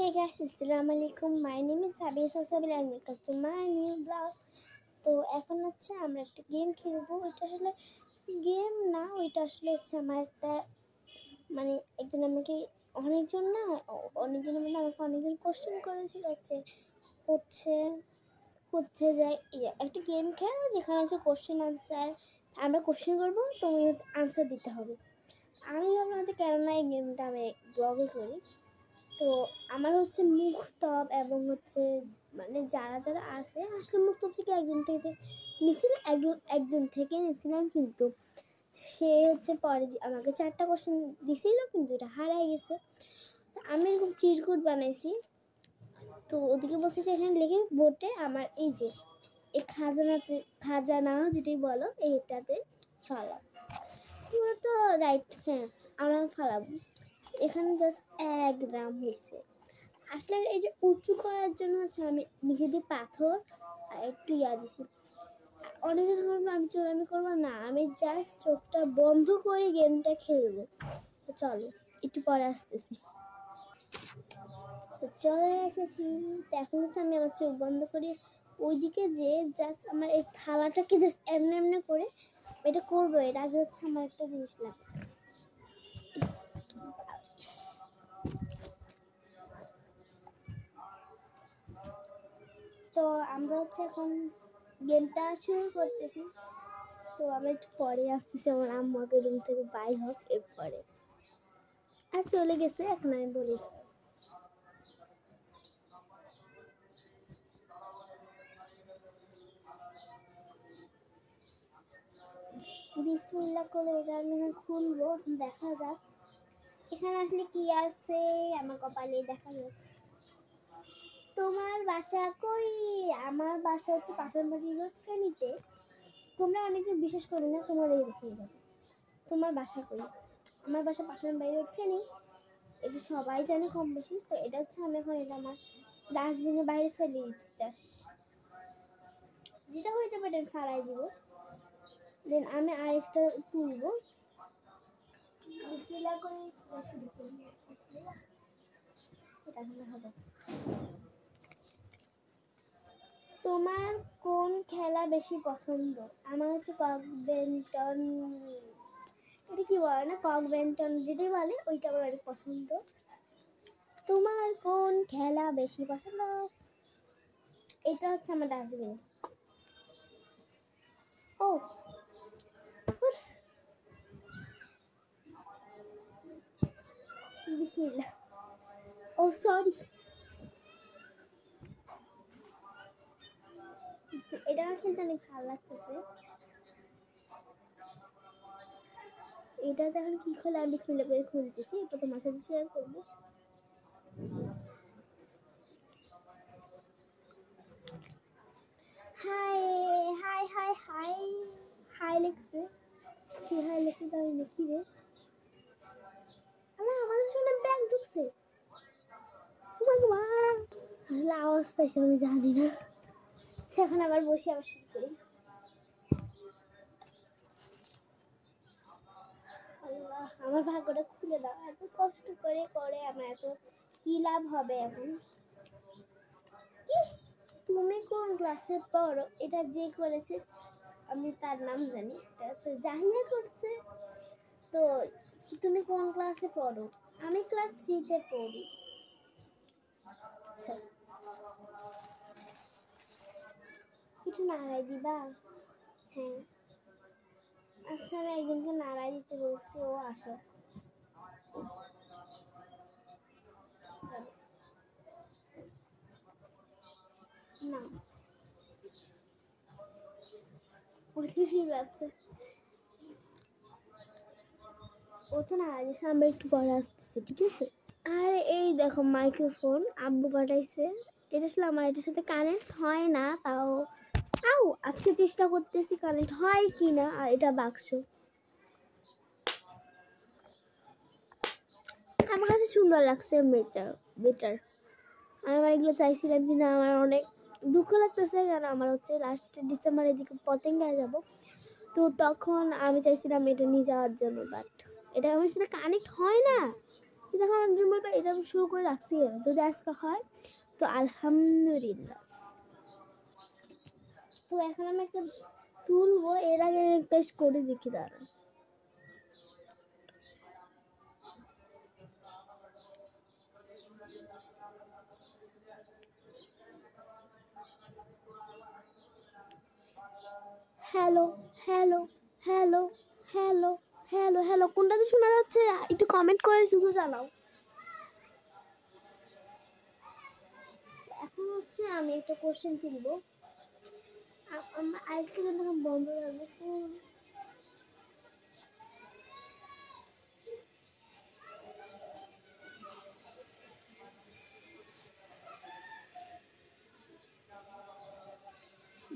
Hey guys, Assalamu alaikum. My name is Sabiya Sabil and welcome to my new blog. তো এখন হচ্ছে আমরা একটা গেম খেলবো। এটা আসলে গেম না, ওইটা আসলে হচ্ছে আমার একটা মানে একজন আমাকে অনেকজনের মধ্যে আমাকে অনেকজন কোশ্চেন করেছিল হচ্ছে হচ্ছে যে একটা গেম খেলা যেখানে হচ্ছে কোশ্চেন আনসার, আমরা কোশ্চেন করবো, তুমি হচ্ছে আনসার দিতে হবে। আমি ভাবলাম যে কেননা এই গেমটা আমি ব্লগে করি। তো আমার হচ্ছে মুক্তব এবং হচ্ছে মানে যারা যারা আছে আসলে মুক্তব থেকে একজন থেকে নিয়েছিলাম, কিন্তু সে হচ্ছে পরে আমাকে 4টা কোশ্চেন দিছিল, কিন্তু এটা হারাই গেছে। তো আমি এরকম চিরকুট বানাইছি। তো ওদিকে বলছে যে এখানে লিখে ভোটে আমার এই যে এই খাজানা যেটাই বলো এইটাতে ফালাও। পুরো তো রাইট, হ্যাঁ আমরা ফালাবো। এখানে জাস্ট 1 গ্রাম হয়েছে। আসলে এই যে উঁচু করার জন্য হচ্ছে আমি নিচে দিয়ে পাথর আর একটু দিছি। অনেকজন বলবো আমি চোরামি করবো না, আমি জাস্ট চোখটা বন্ধ করে গেমটা খেলবো। তো চলো একটু পরে আসতেছি। তো চলে এসেছি। তো এখন হচ্ছে আমি আমার চোখ বন্ধ করে ওইদিকে যে জাস্ট আমার এই থালাটাকে জাস্ট এমনি করে এটা করবো। এর আগে হচ্ছে আমার একটা জিনিস লাগবে। তো আমরা হচ্ছে এখন গেমটা শুরু করতেছি। তো আমরা একটু পরে আসতেছি, আমার আম্মাকে রুম থেকে বাই হোক, এরপরে আর চলে গেছে। এখন আমি বলি বিসমিল্লাহ করে এটা আমি খুলবো, দেখা যাক এখানে আসলে কি আছে আমার কপালে, দেখা যাক। তোমার বাসা কই? আমার বাসা হচ্ছে পাঠানবাড়ি রোড, ফেনীতে। তোমরা অনেকজন বিশেষ করে না, তোমার এই দেখিয়ে যাবে তোমার বাসা কই। আমার বাসা পাঠানবাড়ি রোড, ফেনী। এটা সবাই জানে কম বেশি। তো এটা হচ্ছে আমি এখন এটা আমার ডাস্টবিনের বাইরে ফেলে দিচ্ছি, যেটা হইতে পারে ফালাই দিব। দেন আমি আরেকটা তুলবো। বিসমিল্লাহ করে শুরু করব। এটা হবে। তোমার কোন খেলা বেশি পছন্দ? আমার হচ্ছে কক ব্যাডমিন্টন, এটা কি বলে না, কক ব্যাডমিন্টন যেটাই বলে ওইটা আমার অনেক পছন্দ। তোমার কোন খেলা বেশি পছন্দ? এটা হচ্ছে আমার ডাস্টবিন। ও বিসমিল্লাহ, ও সরি। এটা আমার খেলতে অনেক ভালো লাগতেছে। এটা এখন কি খোলা, আমি বিসমিল্লাহ করে খুলতেছি, এটা তোমার সাথে শেয়ার করবো। High high high high high লিখছে, কি হাই লিখে তাই নাকি রে? আল্লাহ, আমাদের সামনে ব্যাগ ঢুকছে। আওয়াজ পাইছে আমি জানি না। এখন আবার বসে আবার শুরু করি। আল্লাহ, আমার ভাগ্যটা খুলে দাও। এত কষ্ট করে করে আমার এত কি লাভ হবে এখন? তুমি কোন ক্লাসে পড়ো? এটা যে করেছে আমি তার নাম জানি, এটা হচ্ছে জাহিয়া করছে। তো তুমি কোন ক্লাসে পড়ো? আমি ক্লাস 3-তে পড়ি। আচ্ছা, কিছু নাড়াই দিবা? হ্যাঁ আচ্ছা, আমি একজনকে নাড়াই দিতে বলছি, ও আসো। না আছে, ও তো নাড়াই দিচ্ছে, আমরা একটু পরে আসতেছি, ঠিক আছে? আর এই দেখো মাইক্রোফোন আব্বু পাঠাইছে। এটা আসলে আমার এটার সাথে কানেক্ট হয় না, তাও আজকে চেষ্টা করতেছি কানেক্ট হয় কি না। আর এটা বাক্স, আমার কাছে সুন্দর লাগছে, বেটার। আমি আমার এগুলো চাইছিলাম, কিন্তু আমার অনেক দুঃখ লাগতেছে, কারণ আমার হচ্ছে লাস্ট ডিসেম্বরের দিকে পতেঙ্গায় যাব। তো তখন আমি চাইছিলাম এটা নিয়ে যাওয়ার জন্য, বাট এটা আমার সাথে কানেক্ট হয় না। কিন্তু এখন একজন বলবে এটা আমি শুরু করে রাখছি, যদি আজকে হয় তো আলহামদুলিল্লাহ। তো এখন আমি একটা তুলবো, এর আগে টেস্ট করে দেখি দাঁড়ান। Hello hello hello hello hello hello, কোনটাতে শোনা যাচ্ছে একটু কমেন্ট করে শুধু জানাও। এখন হচ্ছে আমি একটা কোশ্চেন তুলবো, আমার আইসটা কিন্তু এখন বন্ধ থাকবে ফোন।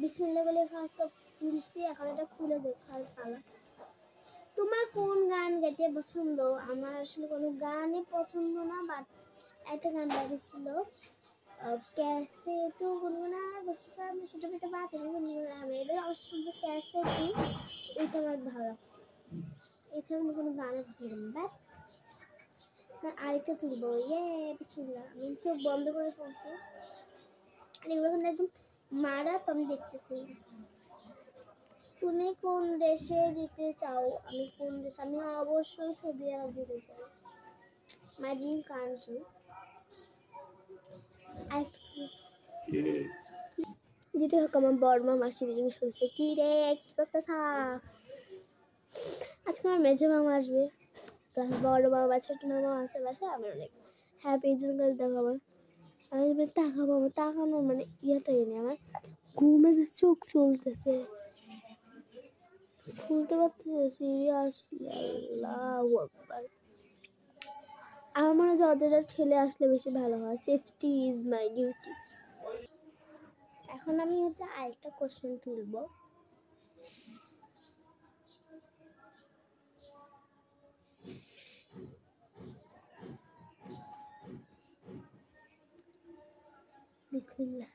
বিসমিল্লাহ বলে এখন একটা খুলছি, এখন এটা খুলে দেখার পালা। তোমার কোন গান গাইতে পছন্দ? আমার আসলে কোনো গানই পছন্দ না, বাট একটা গান বাজিয়েছিল कैसे तू गुनगुना बस আমি ছোট ছোট বাচ্চা গুনগুনা, আমি এটা অবশ্যই ক্যাসে কি এটা আমার ভালো। এছাড়া আমি কোনো গানে পছন্দ না। বাট আরেকটা তুলবো, বিসমিল্লাহ। আমি চোখ বন্ধ করে তুলছি, আর এগুলো কিন্তু একদম মারা, তো আমি দেখতেছি। তুমি কোন দেশে যেতে চাও? আমি কোন দেশ, আমি অবশ্যই সৌদি আরব যেতে চাই, মাই ড্রিম কান্ট্রি। যেটা হোক আমার বড়মা মাসি জিজ্ঞেস করছে কি রে কি করতেছ, আজকে আমার মেজো মামা আসবে, বড় মামা ছোট মামা আছে বাসায়, আমি অনেক হ্যাপি। এই জন্য দেখাবো, আমি তাকাবো, আমার তাকানো মানে ইয়েটাই নেই, আমার ঘুমে যে চোখ চলতেছে, খুলতে পারতেছে সিরিয়াসলি। আল্লাহু আকবার। আমার মনে হয় অতটা ঠেলে আসলে বেশি ভালো হয়, সেফটি ইজ মাই ডিউটি। এখন আমি হচ্ছে আরেকটা কোশ্চেন তুলবো। বিসমিল্লাহ।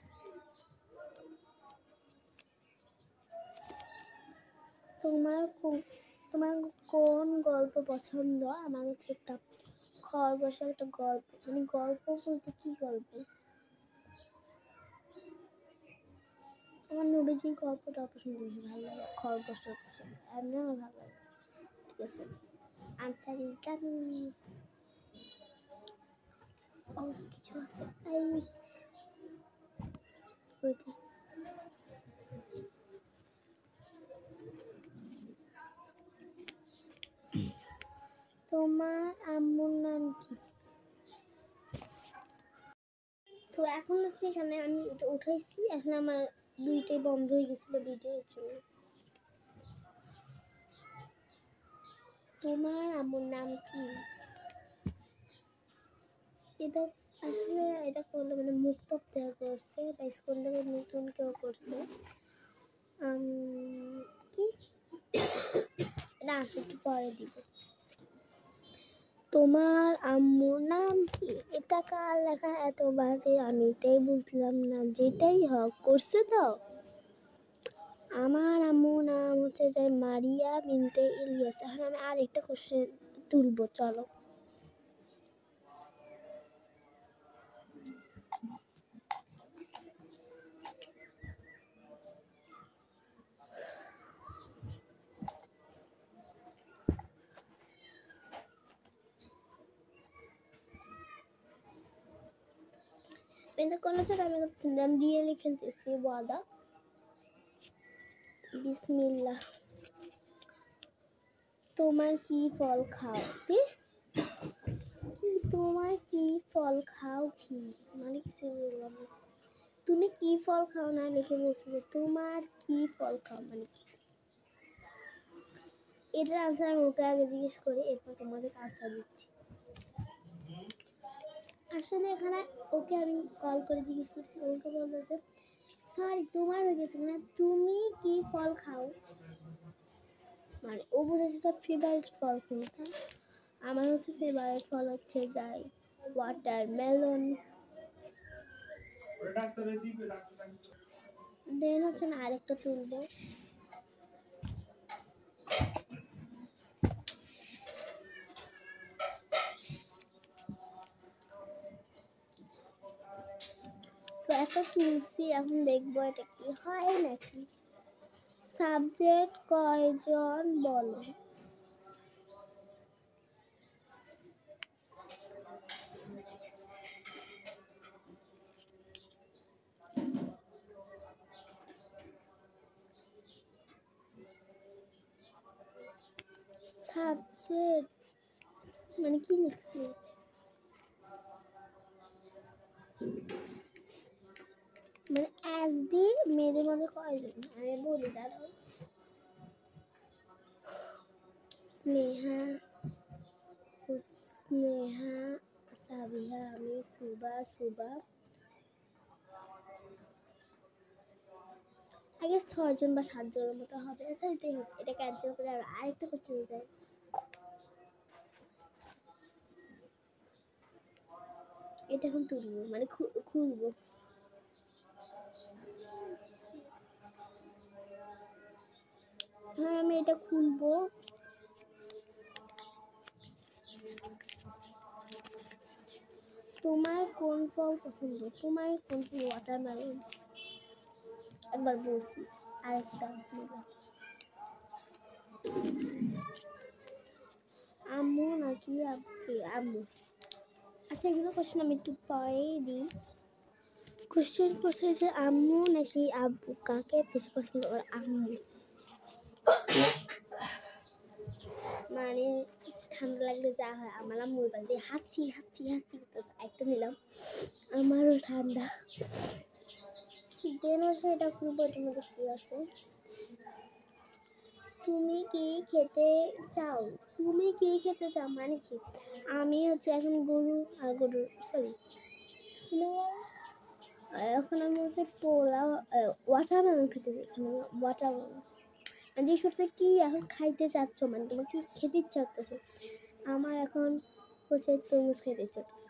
তোমার কোন গল্প পছন্দ? আমার হচ্ছে একটা খরগোশের একটা গল্প, মানে গল্প বলতে কি গল্প, আমার নবীজির গল্পটা পছন্দ, বেশি ভালো লাগে, খরগোশের পছন্দ, এমনি আমার ভালো লাগে। ঠিক আছে, আনসার গান ও কিছু আছে তোমার আম্মুর নাম কি? তো এখন হচ্ছে এখানে আমি এটা উঠাইছি, এখন আমার দুইটাই বন্ধ হয়ে গেছিল ভিডিওর জন্য। তোমার আম্মুর নাম কি? এটা আসলে এটা করলে মানে মুক্ত দেওয়া করছে, বা স্কুল থেকে নতুন কেউ করছে, কি না একটু পরে দিব। তোমার আম্মুর নাম কি? এটা কার লেখা এত বাজে, আমি এটাই বুঝলাম না, যেটাই হোক করছে তো। আমার আম্মুর নাম হচ্ছে যে মারিয়া বিনতে ইলিয়াস। এখন আমি আরেকটা কোশ্চেন তুলবো, চলো। এটা কোনো ছোট আমি রিয়েলি খেলতেছি ওয়াদা। বিসমিল্লাহ। তোমার কি ফল খাও? কি তোমার কি ফল খাও কি মানে কিছু বললাম না, তুমি কি ফল খাও না লিখে বলছো যে তোমার কি ফল খাও মানে কি। এটার আনসার আমি ওকে আগে জিজ্ঞেস করি, এরপর তোমাদের আনসার দিচ্ছি। আসলে এখানে ওকে আমি কল করে জিজ্ঞেস করছি, ওকে বললো যে সরি তোমার হয়ে গেছে না, তুমি কি ফল খাও, মানে ও বুঝেছে সব ফেভারিট ফল কোনটা। আমার হচ্ছে ফেভারিট ফল হচ্ছে যাই ওয়াটারমেলন, দেন হচ্ছে না আরেকটা তুলবো। এত তুলছি, এখন দেখবো এটা কি হয় নাকি। সাবজেক্ট কয়জন বলো? সাবজেক্ট মানে কি লিখছি? মানে অ্যাজ দি মেয়েদের মধ্যে কয়জন? আমি বলি দাঁড়াও। স্নেহা, স্নেহা, সাবিহা, আমি, সুবা, আগে 6 জন বা 7 জনের মতো হবে। আচ্ছা এটাই হোক, এটা ক্যান্সেল করে আর আরেকটা কোশ্চেন যাই। এটা এখন তুলবো, মানে খুলবো। হ্যাঁ আমি এটা খুলবো। তোমার কোন ফল পছন্দ? তোমার কোন ফল? ওয়াটারমেলন। একবার বলছি, আরেকটা আম্মু নাকি আম্মু? আচ্ছা এগুলো কোশ্চেন আমি একটু পরেই দিই। কোশ্চেন করছে যে আম্মু নাকি আব্বু, কাকে বেশি পছন্দ করে? আম্মু। মানে ঠান্ডা লাগলে যা হয়, আমার আম্মুর বাড়ি দিয়ে হাঁচি করতেছে। একটা নিলাম, আমারও ঠান্ডা। দেন হচ্ছে এটা খুলবো, এটার মধ্যে কি আছে। তুমি কি খেতে চাও? তুমি কি খেতে চাও মানে কি? আমি হচ্ছে এখন গরু সরি, এখন আমি হচ্ছে পোলাও ওয়াটারমেলন খেতে চাই। ওয়াটারমেলন জিজ্ঞেস করছে কি এখন খাইতে চাচ্ছ, মানে তোমার কি খেতে ইচ্ছা করতেছে? আমার এখন হচ্ছে তরমুজ খেতে ইচ্ছা করতেছে।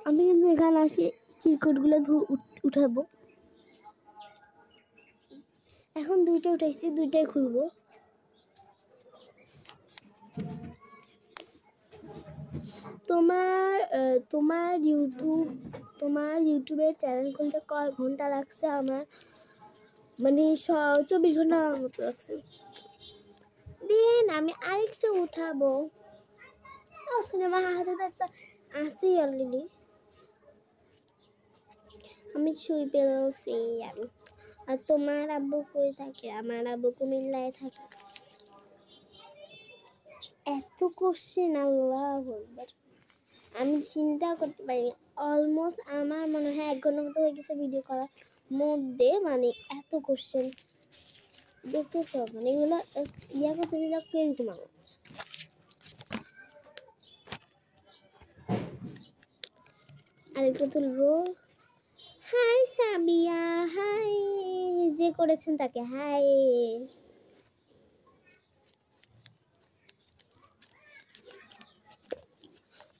আমি কিন্তু এখানে আসি চিরকুটগুলো উঠাবো। এখন দুইটা উঠাইছি, দুইটাই খুলবো। তোমার ইউটিউবের চ্যানেল খুলতে কয় ঘন্টা লাগছে? আমার মানে 24 ঘন্টা মতো লাগছে। দেন আমি আরেকটা উঠাবো। সিনেমা হাতে তো একটা আসি অলরেডি। আমি ছুঁই পেয়েছি। আর তোমার আব্বু কই থাকে? আমার আব্বু কুমিল্লায় থাকে। এত কোশ্চেন, আল্লাহ আকবার, আমি চিন্তা করতে পারি। অলমোস্ট আমার মনে হয় 1 ঘন্টার মতো হয়ে গেছে ভিডিও করার মধ্যে। মানে এত কোশ্চেন দেখতেছ, মানে এগুলো ইয়া করতে দিলে কিরকম আওয়াজ। আরেকটা তুলবো। হাই সাবিয়া, হাই, যে করেছেন তাকে হাই।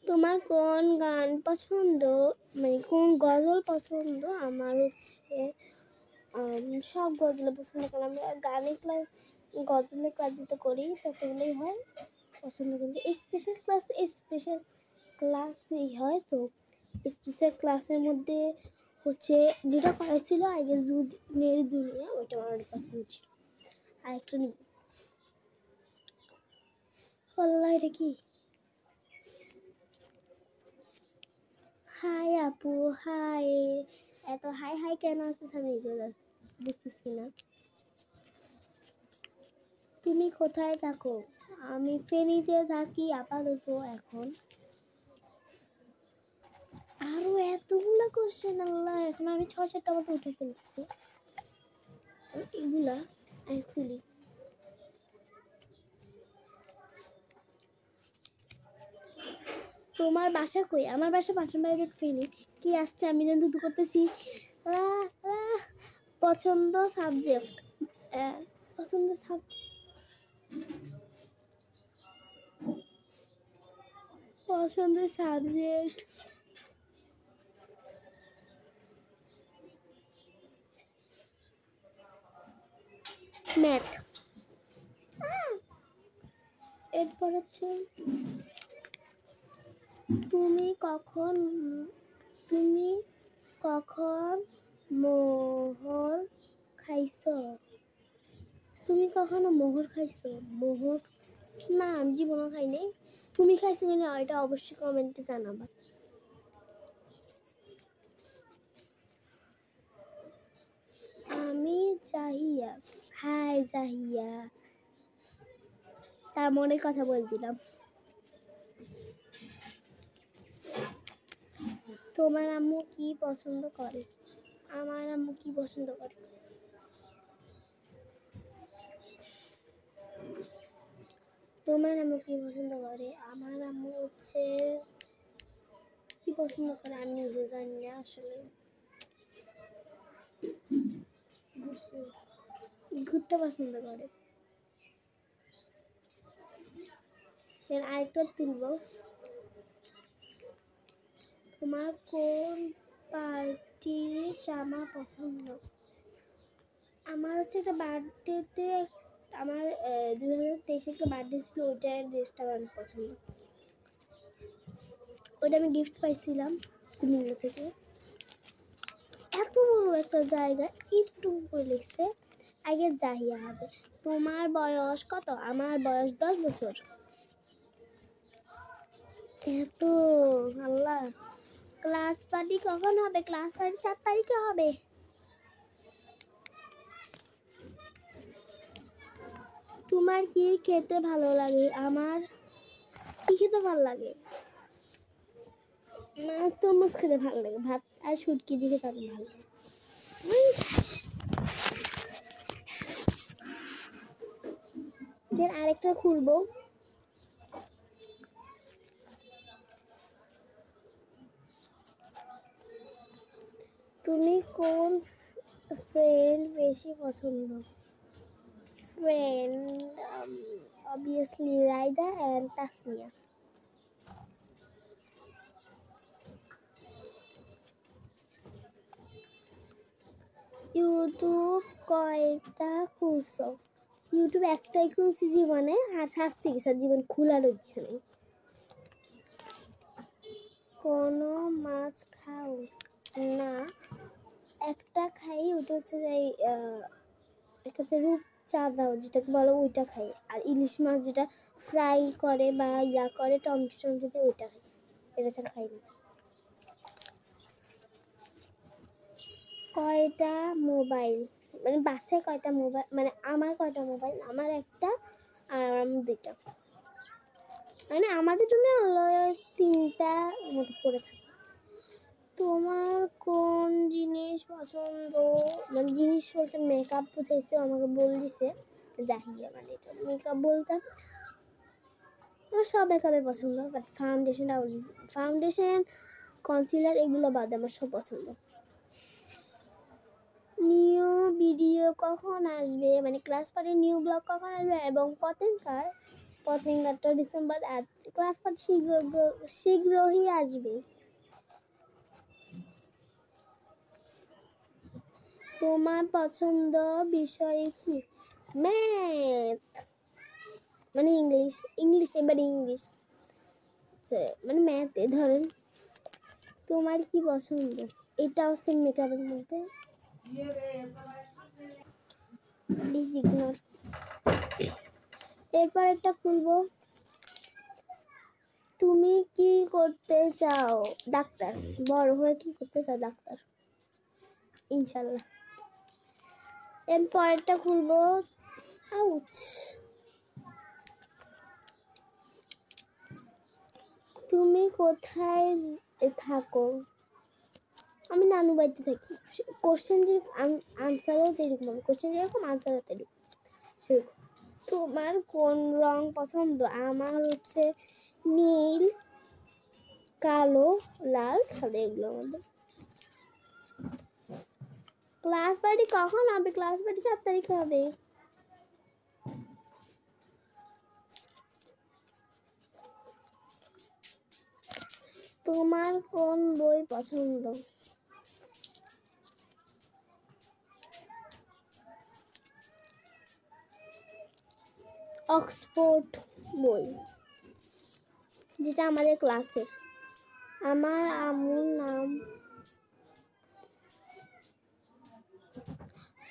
তোমার কোন গান পছন্দ, মানে কোন গজল পছন্দ? আমার হচ্ছে সব গজল পছন্দ করি। আমি গানের ক্লাস, গজলের ক্লাস দিতে করি, ততগুলোই হয় পছন্দ। কিন্তু স্পেশাল ক্লাস হয়, তো স্পেশাল ক্লাসের মধ্যে হচ্ছে যেটা করাইছিল আগে দুধের দুনিয়া, ওইটা আমার পছন্দ ছিল। আরেকটা নিব। আল্লাহ এটা কি? হাই আপু, হাই। এত হাই হাই কেন আসতেছে আমি বুঝতেছি না। তুমি কোথায় থাকো? আমি ফেনীতে থাকি আপাতত এখন। আরো এতগুলা কোশ্চেন, আল্লাহ, এখন আমি 6-7টা মতো উঠে ফেলছি। এগুলা খুলি। তোমার বাসা কই? আমার বাসা পাঠান বাইরে ফেনি। কি আসছে আমি যেন দুধ করতেছি। পছন্দ সাবজেক্ট, পছন্দের সাবজেক্ট ম্যাথ। এরপর হচ্ছে তুমি কখন তুমি কখন মোহর খাইছো? তুমি কখনো মোহর খাইছো? মোহর না, আমি জীবনে খাই নাই। তুমি খাইছো কিনা এটা অবশ্যই কমেন্টে জানাবা। আমি জাহিয়া। হাই জাহিয়া, তার মনের কথা বলছিলাম। তোমার আম্মু কি পছন্দ করে? আমার আম্মু কি পছন্দ করে? তোমার আম্মু কি পছন্দ করে? আমার আম্মু হচ্ছে কি পছন্দ করে আমি নিজে জানি না আসলে। ঘুরতে পছন্দ করে। আরেকটা তুলবো। তোমার কোন পার্টির জামা পছন্দ? আমার হচ্ছে একটা বার্থডেতে, আমার 2023 একটা বার্থডে ছিল, ওইটার ড্রেসটা আমার পছন্দ। ওইটা আমি গিফট পাইছিলাম কুমিল্লা থেকে। এত বড় একটা জায়গা একটু করে লিখছে আগে জাহিয়া হবে। তোমার বয়স কত? আমার বয়স 10 বছর। এত আল্লাহ। ক্লাস পার্টি কখন হবে? ক্লাস পার্টি 4 তারিখে হবে। তোমার কি খেতে ভালো লাগে? আমার কি খেতে ভালো লাগে? তরমুজ খেতে ভালো লাগে, ভাত আর শুটকি দিয়ে খেতে ভালো লাগে। দেন আরেকটা খুলবো। তুমি কোন ফ্রেন্ড বেশি পছন্দ? Friend obviously Raida and Tasnia. YouTube কয়টা খুলছো? ইউটিউব একটাই খুলছি জীবনে, আর শাস্তি গেছে, জীবন খোলার ইচ্ছে নেই। কোনো মাছ খাও? না, একটা খাই, ওটা হচ্ছে একটা রূপচাঁদা যেটাকে বলো, ওইটা খাই। আর ইলিশ মাছ যেটা ফ্রাই করে বা ইয়া করে টমেটো টমেটো দিয়ে, ওইটা খাই। এটা ছাড়া খাই না। কয়টা মোবাইল? মানে বাসায় কয়টা মোবাইল, মানে আমার কয়টা মোবাইল? আমার একটা আর আমার দুইটা, মানে আমাদের জন্য 3টা মতো করে থাকে। তোমার কোন জিনিস পছন্দ? মানে জিনিস বলতে মেকআপ বুঝাইছে, আমাকে বল দিছে জাহিয়া, মানে এটা মেকআপ বলতাম। আমার সব মেকআপে পছন্দ, বাট ফাউন্ডেশন কনসিলার এগুলো বাদে আমার সব পছন্দ। নিউ ভিডিও কখন আসবে? মানে ক্লাস পার্টির নিউ ব্লগ কখন আসবে এবং পতেঙ্গারটা ডিসেম্বর। আর ক্লাস পার্টি শীঘ্রই আসবে। তোমার পছন্দ বিষয় কি? ম্যাথ, মানে ইংলিশ এবারে ইংলিশ, মানে ম্যাথে ধরেন। তোমার কি পছন্দ? এটা হচ্ছে মেকআপের মধ্যে। Please ignore. এরপর একটা খুলবো। তুমি কি করতে চাও? ডাক্তার। বড় হয়ে কি করতে চাও? ডাক্তার, ইনশাল্লাহ। এরপর একটা খুলবো। আউচ। তুমি কোথায় থাকো? আমি নানু বাড়িতে থাকি। কোশ্চেন যে আনসারও যেরকম, কোশ্চেন যেরকম আনসারও সেরকম। তোমার কোন রং পছন্দ? আমার হচ্ছে নীল, কালো, লাল, সাদা, এগুলোর মধ্যে। ক্লাস পার্টি কখন হবে? ক্লাস পার্টি 4 তারিখে হবে। তোমার কোন বই পছন্দ? অক্সফোর্ড বই, যেটা আমাদের ক্লাসের। আমার আম্মুর নাম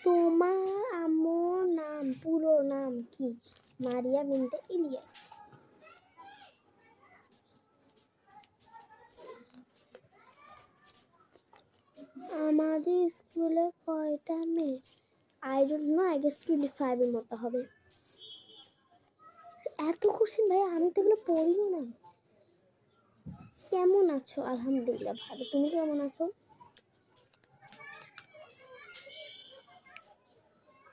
তোমার আম্মুর নাম পুরো নাম কি? মারিয়া বিনতে ইলিয়াস। আমাদের স্কুলে কয়টা মেয়ে? I don't know, I guess 25 এর মতো হবে। এত কোশ্চেন ভাই, আমি তো এগুলো পড়িও না। কেমন আছো? আলহামদুলিল্লাহ ভালো, তুমি কেমন আছো?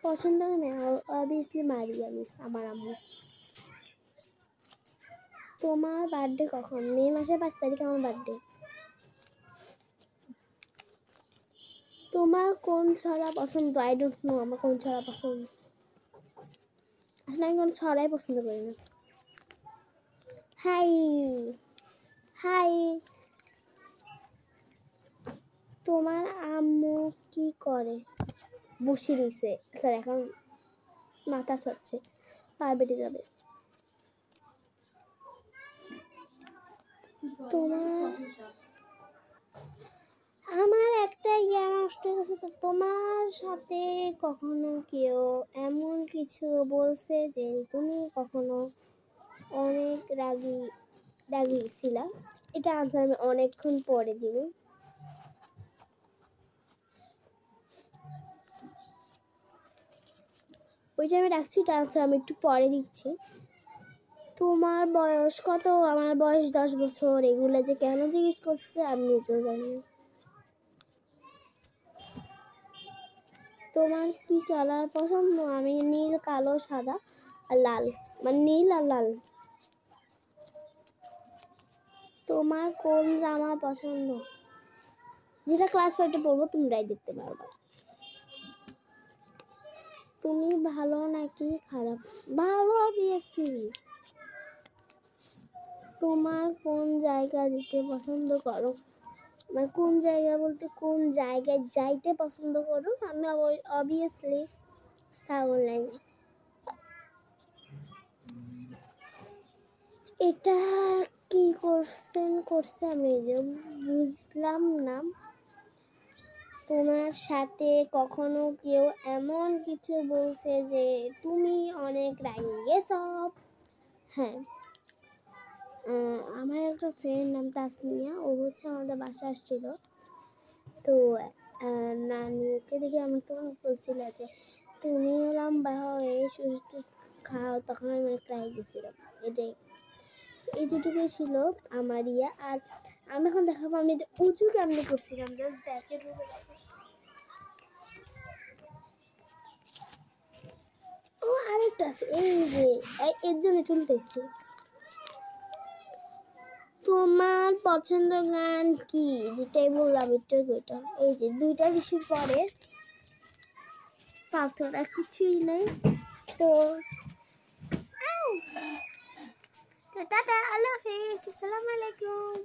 পছন্দ না অবভিয়াসলি মারিয়া মিস, আমার আম্মু। তোমার বার্থডে কখন? মে মাসের 5 তারিখ আমার বার্থডে। তোমার কোন ছড়া পছন্দ? আই ডোন্ট নো আমার কোন ছড়া পছন্দ। আসলে আমি কোনো ছড়াই পছন্দ করি না। High high. তোমার আম্মু কি করে? বসে রয়েছে, স্যার এখন মাথা ছাড়ছে, পা বেটে যাবে। তোমার আমার একটা জ্ঞান নষ্ট হয়ে গেছে। তো তোমার সাথে কখনো কেউ এমন কিছু বলছে যে তুমি কখনো অনেক রাগি ছিলা? এটা আনসার আমি অনেকক্ষণ পরে দিব। ওইটা আমি রাখছি, এটা আনসার আমি একটু পরে দিচ্ছি। তোমার বয়স কত? আমার বয়স 10 বছর। এগুলো যে কেন জিজ্ঞেস করছে আমি নিজেও জানি না। তোমার কি কালার পছন্দ? আমি নীল, কালো, সাদা আর লাল, মানে নীল আর লাল। তোমার কোন জামা পছন্দ? যেটা ক্লাস 5-এ পড়বো তোমরাই দেখতে পারবা। তুমি ভালো নাকি খারাপ? ভালো অবভিয়াসলি। তোমার কোন জায়গা যেতে পছন্দ করো? মানে কোন জায়গা বলতে কোন জায়গায় যাইতে পছন্দ করো? আমি অবভিয়াসলি সাগর লাইনে। এটা কি করছে আমি যে বুঝলাম না। তোমার সাথে কখনো কেউ এমন কিছু বলছে যে তুমি অনেক রাগি গেছো? হ্যাঁ, আমার একটা ফ্রেন্ড নাম তাসনিয়া, ও হচ্ছে আমাদের বাসা আসছিল। তো নানুকে দেখে আমি তোমার বলছিল যে তুমি লম্বা হয়ে সুস্থ খাও, তখন আমি অনেক রাগি গেছিলাম। এটাই, এই দুটোই ছিল আমার ইয়া। আর আমি এখন দেখাবো আমি উঁচু কেমনি করছিলাম, জাস্ট দেখে ডুবে। ও আরেকটা আছে, এই যে এর জন্য চলতেছি। তোমার পছন্দ গান কি? যেটাই বললাম একটু ওইটা। এই যে 2টা ঋষির পরে পাথর, আর কিছুই নেই। তো টাটা, আল্লাহ হাফিজ, আসসালামু আলাইকুম।